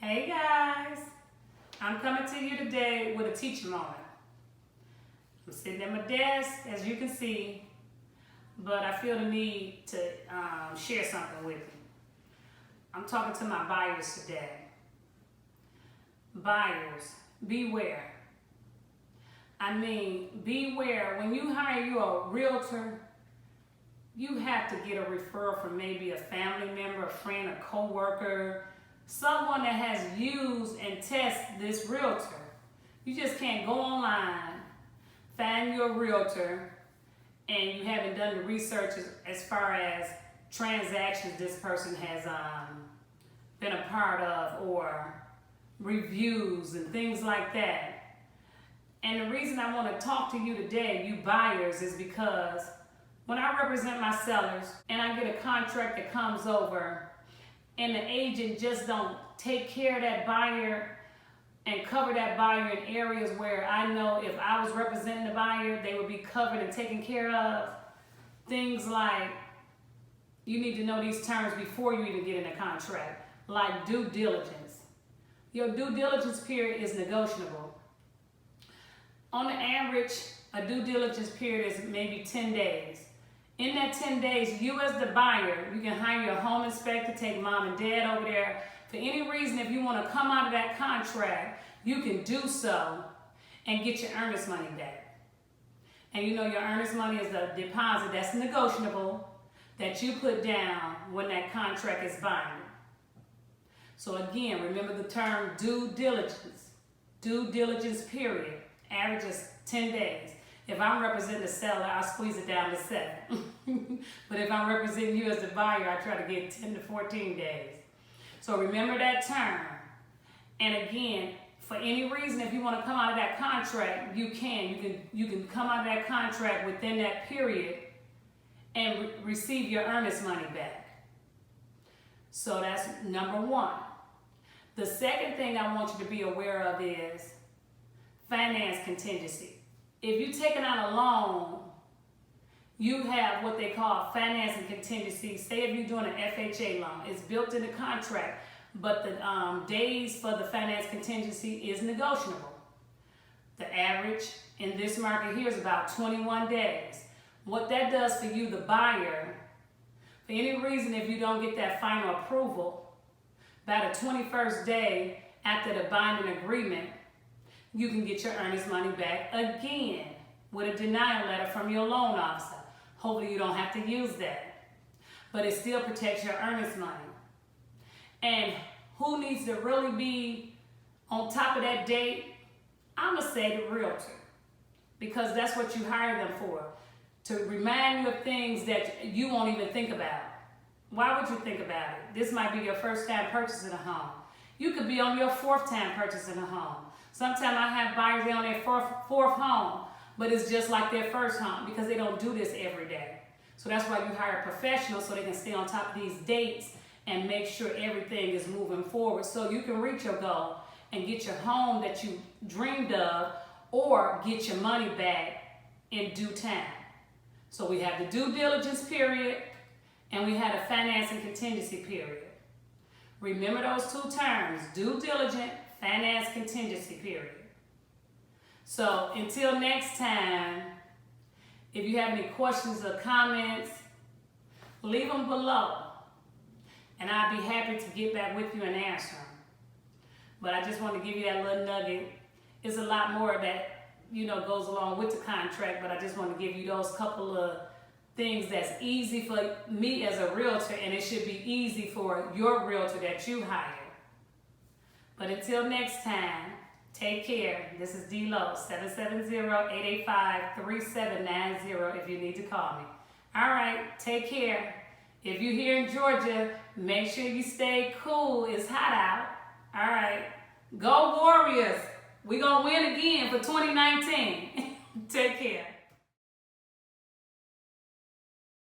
Hey guys, I'm coming to you today with a teaching moment. I'm sitting at my desk, as you can see, but I feel the need to share something with you. I'm talking to my buyers today. Buyers, beware. I mean, beware. When you hire a realtor, you have to get a referral from maybe a family member, a friend, a co-worker, someone that has used and tested this realtor. You just can't go online, find your realtor, and you haven't done the research as far as transactions this person has been a part of, or reviews and things like that. And the reason I want to talk to you today, you buyers, is because when I represent my sellers and I get a contract that comes over and the agent just don't take care of that buyer and cover that buyer in areas where I know if I was representing the buyer, they would be covered and taken care of. Things like, you need to know these terms before you even get in a contract, like due diligence. Your due diligence period is negotiable. On the average, a due diligence period is maybe 10 days. In that 10 days, you as the buyer, you can hire your home inspector, take mom and dad over there. For any reason, if you want to come out of that contract, you can do so and get your earnest money back. And you know your earnest money is a deposit that's negotiable that you put down when that contract is binding. So again, remember the term due diligence. Due diligence period. Average is 10 days. If I'm representing the seller, I'll squeeze it down to 7. But if I'm representing you as the buyer, I try to get 10 to 14 days. So remember that term. And again, for any reason, if you want to come out of that contract, you can. You can come out of that contract within that period and receive your earnest money back. So that's number one. The second thing I want you to be aware of is finance contingency. If you're taking out a loan, you have what they call financing contingency. Say if you're doing an FHA loan, it's built in the contract, but the days for the finance contingency is negotiable. The average in this market here is about 21 days. What that does for you, the buyer, for any reason, if you don't get that final approval, by the 21st day after the binding agreement, you can get your earnest money back again with a denial letter from your loan officer. Hopefully you don't have to use that. But it still protects your earnest money. And who needs to really be on top of that date? I'm going to say the realtor. Because that's what you hire them for. To remind you of things that you won't even think about. Why would you think about it? This might be your first time purchasing a home. You could be on your fourth time purchasing a home. Sometimes I have buyers, they're on their fourth home, but it's just like their first home because they don't do this every day. So that's why you hire professionals so they can stay on top of these dates and make sure everything is moving forward so you can reach your goal and get your home that you dreamed of or get your money back in due time. So we have the due diligence period and we had a financing contingency period. Remember those two terms, due diligence, finance contingency period. So until next time, if you have any questions or comments, leave them below. And I'll be happy to get back with you and answer them. But I just want to give you that little nugget. It's a lot more that, goes along with the contract, but I just want to give you those couple of things that's easy for me as a realtor, and it should be easy for your realtor that you hire. But until next time, take care. This is Lowe, 770-885-3790 if you need to call me. All right, take care. If you're here in Georgia, make sure you stay cool. It's hot out. All right, go Warriors. We're going to win again for 2019. Take care.